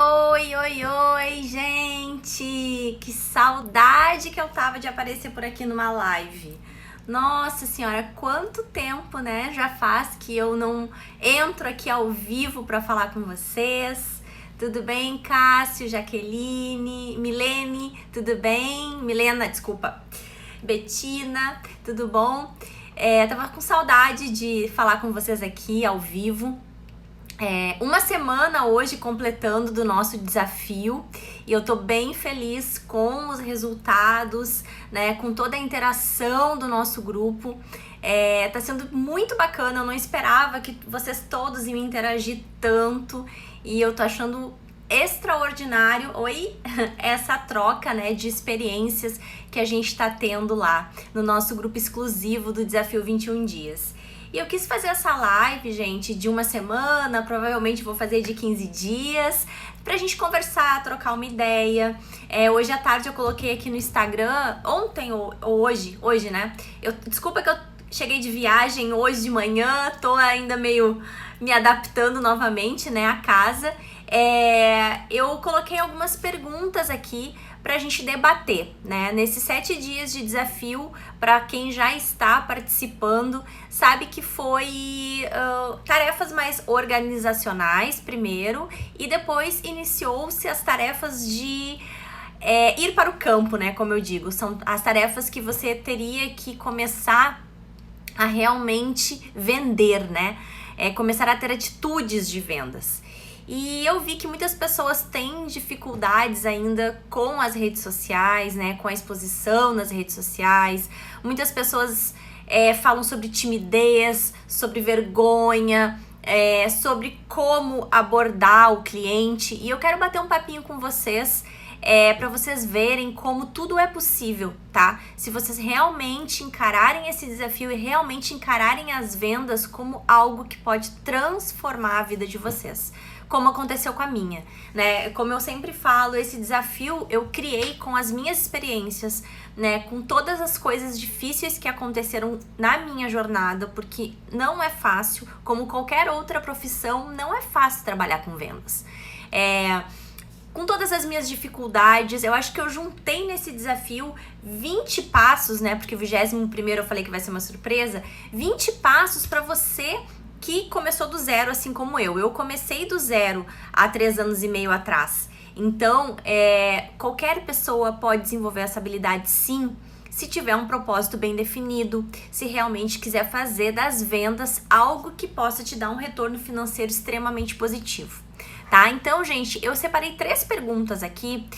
Oi, oi, oi, gente! Que saudade que eu tava de aparecer por aqui numa live. Nossa senhora, quanto tempo, né? Já faz que eu não entro aqui ao vivo para falar com vocês. Tudo bem, Cássio, Jaqueline, Milene, tudo bem? Milena, desculpa. Betina, tudo bom? Tava com saudade de falar com vocês aqui ao vivo. Uma semana hoje completando do nosso desafio e eu tô bem feliz com os resultados, né, com toda a interação do nosso grupo. Tá sendo muito bacana, eu não esperava que vocês todos iam interagir tanto e eu tô achando extraordinário, essa troca, né, de experiências que a gente tá tendo lá no nosso grupo exclusivo do Desafio 21 Dias. E eu quis fazer essa live, gente, de uma semana, provavelmente vou fazer de 15 dias, pra gente conversar, trocar uma ideia. Hoje à tarde eu coloquei aqui no Instagram, ontem ou hoje, né? Desculpa que eu cheguei de viagem hoje de manhã, tô ainda meio me adaptando novamente, né, à casa. Eu coloquei algumas perguntas aqui pra gente debater, né? Nesses 7 dias de desafio, para quem já está participando, sabe que foi tarefas mais organizacionais primeiro, e depois iniciou-se as tarefas de ir para o campo, né? Como eu digo, são as tarefas que você teria que começar a realmente vender, né? Começar a ter atitudes de vendas. E eu vi que muitas pessoas têm dificuldades ainda com as redes sociais, né? Com a exposição nas redes sociais. Muitas pessoas falam sobre timidez, sobre vergonha, sobre como abordar o cliente. E eu quero bater um papinho com vocês para vocês verem como tudo é possível, tá? Se vocês realmente encararem esse desafio e realmente encararem as vendas como algo que pode transformar a vida de vocês, como aconteceu com a minha, né? Como eu sempre falo, esse desafio eu criei com as minhas experiências, né? Com todas as coisas difíceis que aconteceram na minha jornada, porque não é fácil, como qualquer outra profissão, não é fácil trabalhar com vendas. Com todas as minhas dificuldades, eu acho que eu juntei nesse desafio 20 passos, né? Porque o 21º eu falei que vai ser uma surpresa. 20 passos para você que começou do zero, assim como eu. Eu comecei do zero há 3 anos e meio atrás. Então, qualquer pessoa pode desenvolver essa habilidade, sim, se tiver um propósito bem definido, se realmente quiser fazer das vendas algo que possa te dar um retorno financeiro extremamente positivo, tá? Então, gente, eu separei 3 perguntas aqui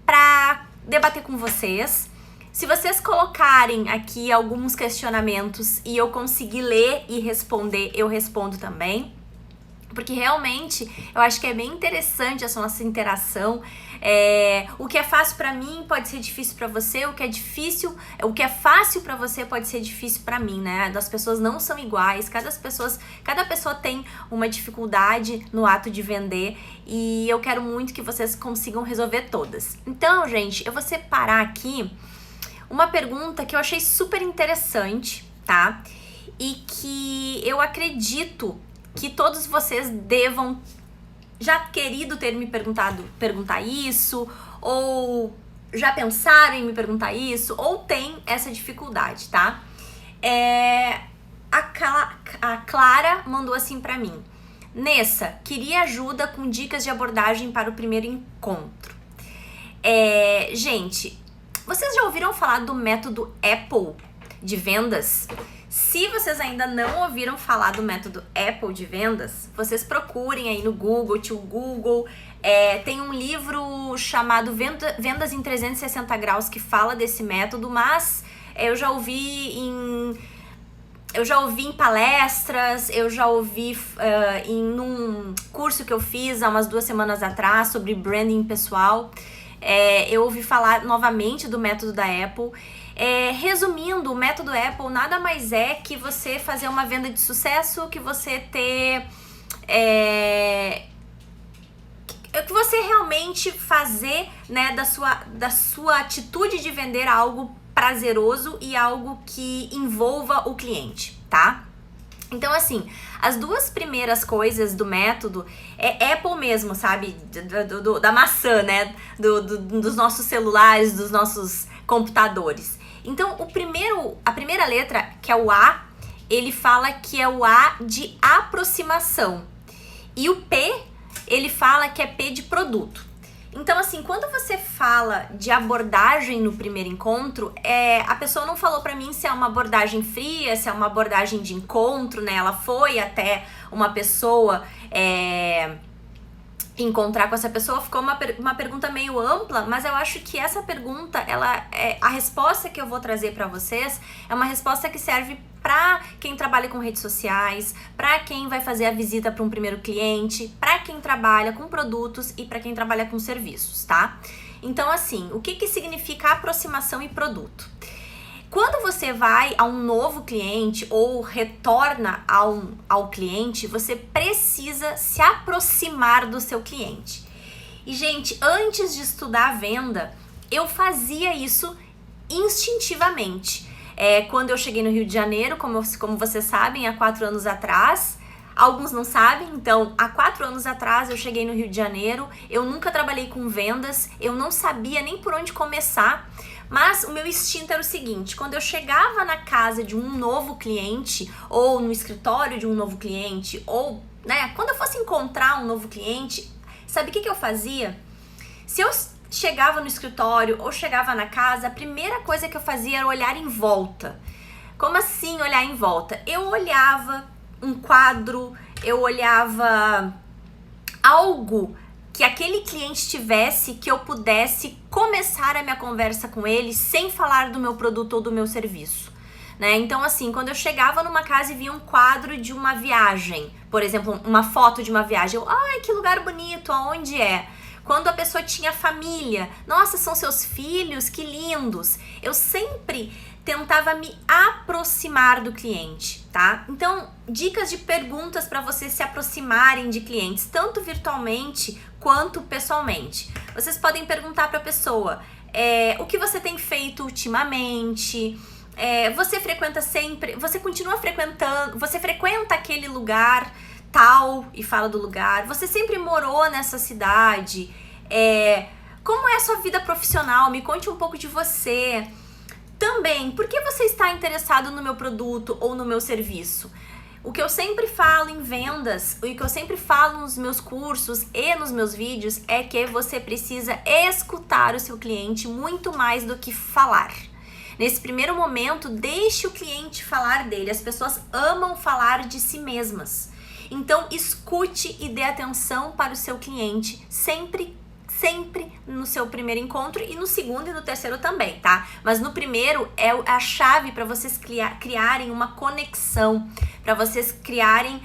para debater com vocês. Se vocês colocarem aqui alguns questionamentos e eu conseguir ler e responder, eu respondo também. Porque realmente eu acho que é bem interessante essa nossa interação. O que é fácil pra mim pode ser difícil pra você, o que é fácil pra você pode ser difícil pra mim, né? As pessoas não são iguais, cada pessoa tem uma dificuldade no ato de vender e eu quero muito que vocês consigam resolver todas. Então, gente, eu vou separar aqui uma pergunta que eu achei super interessante, tá? E que eu acredito que todos vocês devam já querido ter me perguntar isso, ou já pensaram em me perguntar isso, ou tem essa dificuldade, tá? A Clara mandou assim pra mim: Nessa, queria ajuda com dicas de abordagem para o primeiro encontro. Gente, vocês já ouviram falar do método Apple de vendas? Se vocês ainda não ouviram falar do método Apple de vendas, vocês procurem aí no Google, tem um livro chamado Vendas em 360 Graus que fala desse método, mas eu já ouvi em palestras, eu já ouvi em um curso que eu fiz há umas 2 semanas atrás sobre branding pessoal. Eu ouvi falar novamente do método da Apple. Resumindo, o método Apple nada mais é que você fazer uma venda de sucesso, que você ter... que você realmente fazer, né, da sua atitude de vender algo prazeroso e algo que envolva o cliente, tá? Então, assim, as duas primeiras coisas do método é Apple mesmo, sabe? Da maçã, né? Dos nossos celulares, dos nossos computadores. Então, a primeira letra, que é o A, ele fala que é o A de aproximação. E o P, ele fala que é P de produto. Então, assim, quando você fala de abordagem no primeiro encontro, a pessoa não falou pra mim se é uma abordagem fria, se é uma abordagem de encontro, né? Ela foi até uma pessoa encontrar com essa pessoa, ficou uma pergunta meio ampla, mas eu acho que essa pergunta, a resposta que eu vou trazer pra vocês é uma resposta que serve para quem trabalha com redes sociais, para quem vai fazer a visita para um primeiro cliente, para quem trabalha com produtos e para quem trabalha com serviços, tá? Então, assim, o que significa aproximação e produto? Quando você vai a um novo cliente ou retorna ao cliente, você precisa se aproximar do seu cliente. E, gente, antes de estudar a venda, eu fazia isso instintivamente. Quando eu cheguei no Rio de Janeiro, como vocês sabem, há 4 anos atrás, alguns não sabem, então há 4 anos atrás eu cheguei no Rio de Janeiro, eu nunca trabalhei com vendas, eu não sabia nem por onde começar, mas o meu instinto era o seguinte: quando eu chegava na casa de um novo cliente, ou no escritório de um novo cliente, ou, né, quando eu fosse encontrar um novo cliente, sabe o que eu fazia? Se eu chegava no escritório ou chegava na casa, a primeira coisa que eu fazia era olhar em volta. Como assim olhar em volta? Eu olhava um quadro, eu olhava algo que aquele cliente tivesse, que eu pudesse começar a minha conversa com ele sem falar do meu produto ou do meu serviço, né? Então, assim, quando eu chegava numa casa e via um quadro de uma viagem, por exemplo, uma foto de uma viagem, eu, ai, que lugar bonito, aonde é? Quando a pessoa tinha família, nossa, são seus filhos, que lindos. Eu sempre tentava me aproximar do cliente, tá? Então, dicas de perguntas para vocês se aproximarem de clientes, tanto virtualmente quanto pessoalmente. Vocês podem perguntar para a pessoa, o que você tem feito ultimamente? Você frequenta sempre, você continua frequentando, você frequenta aquele lugar tal e fala do lugar, você sempre morou nessa cidade, como é a sua vida profissional, me conte um pouco de você. Também, por que você está interessado no meu produto ou no meu serviço? O que eu sempre falo em vendas, e o que eu sempre falo nos meus cursos e nos meus vídeos é que você precisa escutar o seu cliente muito mais do que falar. Nesse primeiro momento, deixe o cliente falar dele. As pessoas amam falar de si mesmas. Então, escute e dê atenção para o seu cliente sempre no seu primeiro encontro e no segundo e no terceiro também, tá? Mas no primeiro é a chave para vocês criarem uma conexão, para vocês criarem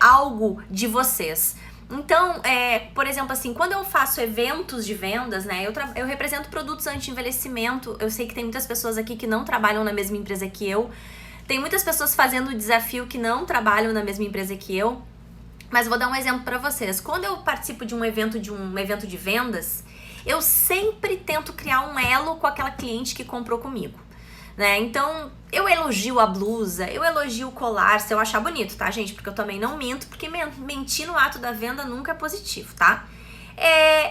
algo de vocês. Então, por exemplo, assim, quando eu faço eventos de vendas, né, eu represento produtos anti-envelhecimento. Eu sei que tem muitas pessoas aqui que não trabalham na mesma empresa que eu. Tem muitas pessoas fazendo o desafio que não trabalham na mesma empresa que eu. Mas vou dar um exemplo para vocês. Quando eu participo de um evento de vendas, eu sempre tento criar um elo com aquela cliente que comprou comigo, né? Então, eu elogio a blusa, eu elogio o colar, se eu achar bonito, tá, gente? Porque eu também não minto, porque mentir no ato da venda nunca é positivo, tá?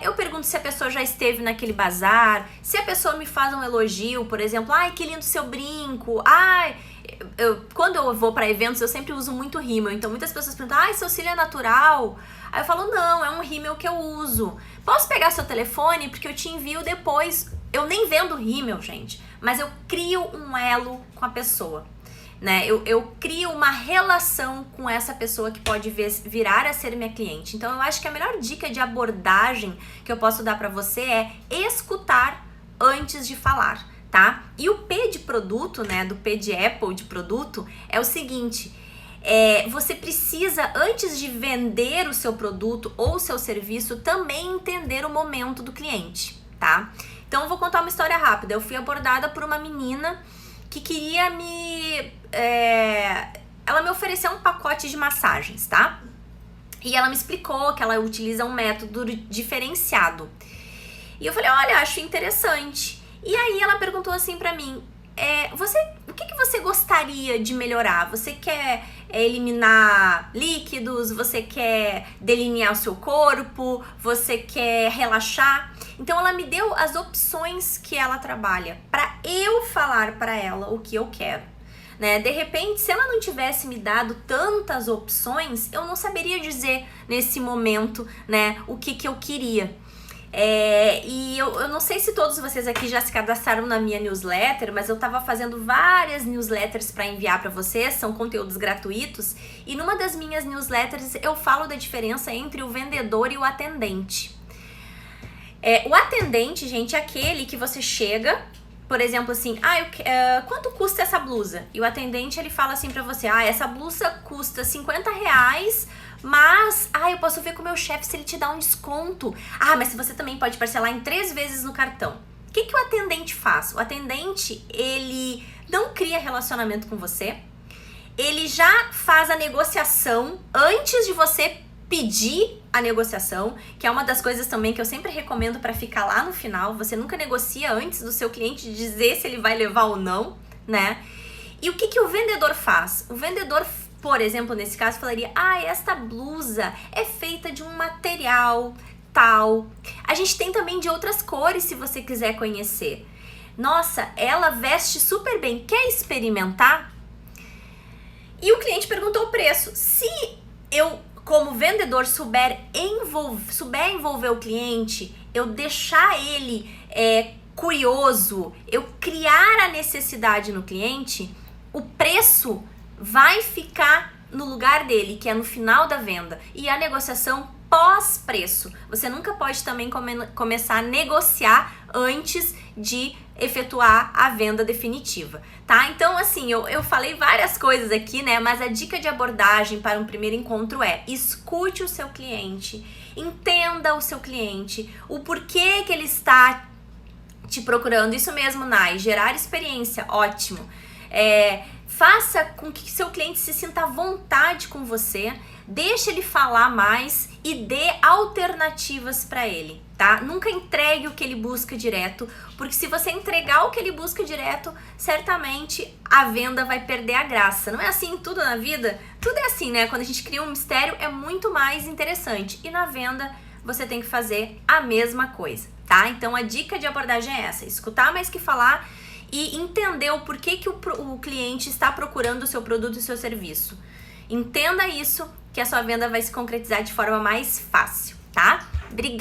Eu pergunto se a pessoa já esteve naquele bazar, se a pessoa me faz um elogio, por exemplo, ai, que lindo seu brinco, ai... Quando eu vou para eventos, eu sempre uso muito rímel. Então, muitas pessoas perguntam, ai, seu cílio é natural? Aí eu falo, não, é um rímel que eu uso. Posso pegar seu telefone? Porque eu te envio depois. Eu nem vendo rímel, gente, mas eu crio um elo com a pessoa, né? Eu crio uma relação com essa pessoa que pode virar a ser minha cliente. Então, eu acho que a melhor dica de abordagem que eu posso dar para você é escutar antes de falar, tá? E o P de produto, né, do P de Apple de produto, é o seguinte: você precisa, antes de vender o seu produto ou o seu serviço, também entender o momento do cliente, tá? Então, eu vou contar uma história rápida. Eu fui abordada por uma menina que queria ela me ofereceu um pacote de massagens, tá? E ela me explicou que ela utiliza um método diferenciado. E eu falei, olha, acho interessante. E aí ela perguntou assim pra mim, o que você gostaria de melhorar? Você quer eliminar líquidos? Você quer delinear o seu corpo? Você quer relaxar? Então ela me deu as opções que ela trabalha para eu falar para ela o que eu quero, né? De repente, se ela não tivesse me dado tantas opções, eu não saberia dizer nesse momento, né, o que eu queria. E eu não sei se todos vocês aqui já se cadastraram na minha newsletter, mas eu tava fazendo várias newsletters para enviar para vocês, são conteúdos gratuitos, e numa das minhas newsletters eu falo da diferença entre o vendedor e o atendente. O atendente, gente, é aquele que você chega, por exemplo, assim, quanto custa essa blusa? E o atendente, ele fala assim pra você, essa blusa custa R$50, mas, eu posso ver com o meu chefe se ele te dá um desconto. Mas se você também pode parcelar em 3 vezes no cartão. O que o atendente faz? O atendente, ele não cria relacionamento com você, ele já faz a negociação antes de você pedir a negociação, que é uma das coisas também que eu sempre recomendo para ficar lá no final. Você nunca negocia antes do seu cliente dizer se ele vai levar ou não, né? E o que o vendedor faz? O vendedor, por exemplo, nesse caso, falaria, esta blusa é feita de um material tal. A gente tem também de outras cores, se você quiser conhecer. Nossa, ela veste super bem, quer experimentar? E o cliente perguntou o preço. Se eu, como vendedor, souber envolver o cliente, eu deixar ele curioso, eu criar a necessidade no cliente, o preço vai ficar no lugar dele, que é no final da venda. E a negociação pós-preço. Você nunca pode também começar a negociar antes de efetuar a venda definitiva, tá? Então, assim, eu falei várias coisas aqui, né? Mas a dica de abordagem para um primeiro encontro é: escute o seu cliente, entenda o seu cliente, o porquê que ele está te procurando. Isso mesmo, Nai, gerar experiência, ótimo. Faça com que seu cliente se sinta à vontade com você, deixe ele falar mais e dê alternativas para ele, tá? Nunca entregue o que ele busca direto, porque se você entregar o que ele busca direto, certamente a venda vai perder a graça. Não é assim tudo na vida? Tudo é assim, né? Quando a gente cria um mistério, é muito mais interessante. E na venda, você tem que fazer a mesma coisa, tá? Então a dica de abordagem é essa: escutar mais que falar e entender o porquê que o cliente está procurando o seu produto e o seu serviço. Entenda isso, que a sua venda vai se concretizar de forma mais fácil, tá? Obrigada!